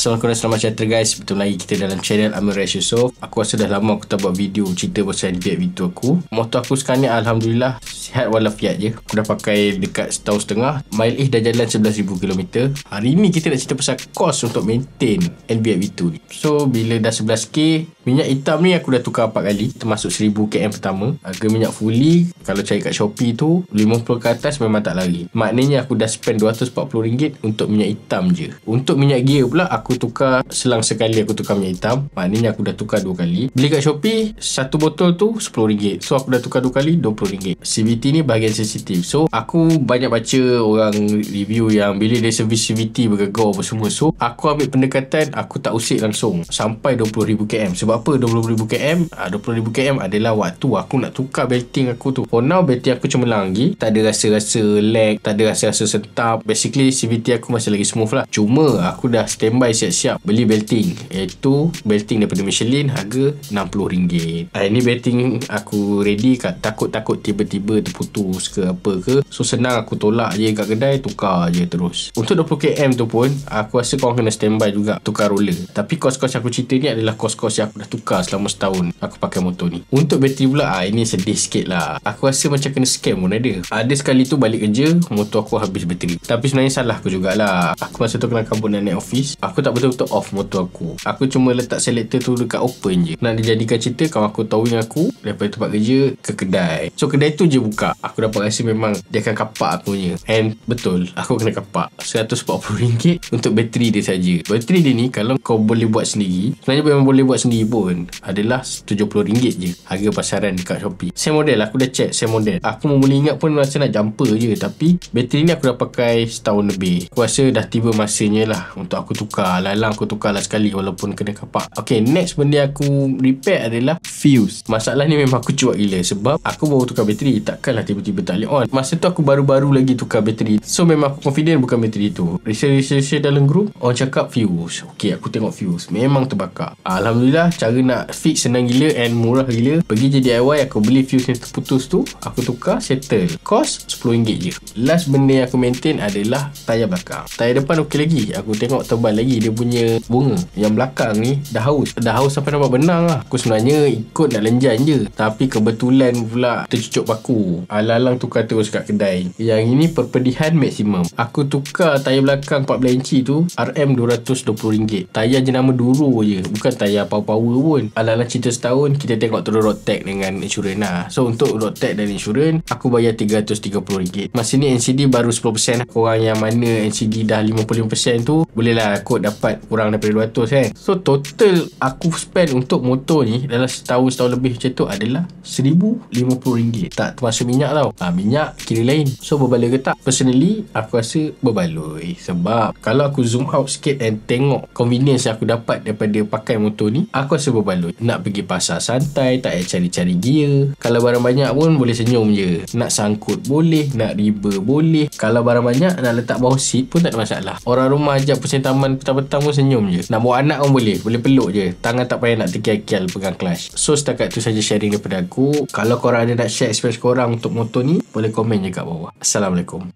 Assalamualaikum dan selamat sejahtera guys. Bertemu lagi kita dalam channel Amir Raiz Yusof. Aku rasa dah lama aku tak buat video cerita pasal NBAT V2 aku. Motor aku sekarang ni Alhamdulillah sihat walafiat je. Aku dah pakai dekat setahun setengah. Mileage dah jalan 11,000 km. Hari ni kita nak cerita pasal kos untuk maintain NBAT V2 ni. So bila dah 11k, minyak hitam ni aku dah tukar 4 kali, termasuk 1000 km pertama. Harga minyak fully kalau cari kat Shopee tu 50 ke atas memang tak lari. Maknanya aku dah spend RM240 untuk minyak hitam je. Untuk minyak gear pula aku tukar selang sekali, aku tukar minyak hitam. Maknanya aku dah tukar 2 kali. Beli kat Shopee satu botol tu RM10. So aku dah tukar 2 kali RM20. CVT ni bahagian sensitif. So aku banyak baca orang review yang bila dia servis CVT bergegar apa semua. So aku ambil pendekatan aku tak usik langsung sampai 20,000 km. Sebab apa 20,000 km? 20,000 km adalah waktu aku nak tukar belting aku tu. For now belting aku cemerlang lagi, tak ada rasa-rasa lag, tak ada rasa-rasa sentap. Basically CVT aku masih lagi smooth lah. Cuma aku dah standby siap-siap beli belting, iaitu belting daripada Michelin, harga RM60. Ini belting aku ready kat, takut-takut tiba-tiba terputus ke apa ke. So senang aku tolak je kat kedai, tukar je terus. Untuk 20km tu pun aku rasa korang kena standby juga tukar roller. Tapi kos-kos aku cerita ni adalah kos-kos yang aku dah tukar selama setahun aku pakai motor ni. Untuk bateri pula ini sedih sikit lah. Aku rasa macam kena scam pun ada. Ada sekali tu balik kerja, motor aku habis bateri. Tapi sebenarnya salah aku jugalah. Aku masa tu kena kabut dan naik office, aku tak betul-betul off motor aku. Aku cuma letak selector tu dekat open je. Nak dijadikan cerita, kawan aku towing aku daripada tempat kerja ke kedai. So kedai tu je buka. Aku dapat rasa memang dia akan kapak aku punya. And betul, aku kena kapak RM140 untuk bateri dia saja. Bateri dia ni kalau kau boleh buat sendiri, sebenarnya memang boleh buat sendiri pun, adalah RM70 je harga pasaran dekat Shopee. Same model, aku dah check same model. Aku mula ingat pun rasa nak jumper je, tapi bateri ni aku dah pakai setahun lebih. Aku rasa dah tiba masanya lah untuk aku tukar. Lalang aku tukar lah sekali walaupun kena kapak. Okay, next benda aku repair adalah fuse. Masalah ni memang aku cuak gila sebab aku baru tukar bateri, takkanlah tiba-tiba tak boleh on. Masa tu aku baru-baru lagi tukar bateri, so memang aku confident bukan bateri tu. Research dalam group, orang cakap fuse. Okay, aku tengok fuse, memang terbakar. Alhamdulillah, cara nak fix senang gila and murah gila. Pergi je DIY, aku beli fuse yang terputus tu, aku tukar, settle. Cost RM10 je. Last benda yang aku maintain adalah tayar belakang. Tayar depan okey lagi, aku tengok tebal lagi dia punya bunga. Yang belakang ni dah haus sampai nampak benang lah. Aku sebenarnya ikut nak lenjan je, tapi kebetulan pula tercucuk paku. Alang-alang tukar terus kat kedai. Yang ini perpedihan maksimum. Aku tukar tayar belakang 14 inci tu RM220. Tayar jenama duru je, bukan tayar power-power pun. Alang-alang cerita setahun, kita tengok terus road tag dengan insurans lah. So untuk road tag dan insurans aku bayar RM330. Masa ni NCD baru 10%. Korang yang mana NCD dah 55% tu bolehlah kot dapat kurang daripada 200 kan. So total aku spend untuk motor ni dalam setahun lebih macam tu adalah RM1,050. Tak termasuk minyak tau. Minyak kira lain. So berbaloi ke tak? Personally aku rasa berbaloi. Sebab kalau aku zoom out sikit and tengok convenience yang aku dapat daripada pakai motor ni, aku rasa berbaloi. Nak pergi pasar santai, tak payah cari-cari gear. Kalau barang banyak pun boleh senyum je. Nak sangkut boleh, nak riba boleh. Kalau barang banyak nak letak bawah seat pun tak ada masalah. Orang rumah ajak pusing taman petang-petang pun senyum je. Nak bawa anak pun boleh peluk je. Tangan tak payah nak terkial-kial pegang clutch. So setakat tu saja sharing daripada aku. Kalau korang ada nak share experience korang untuk motor ni, boleh komen je kat bawah. Assalamualaikum.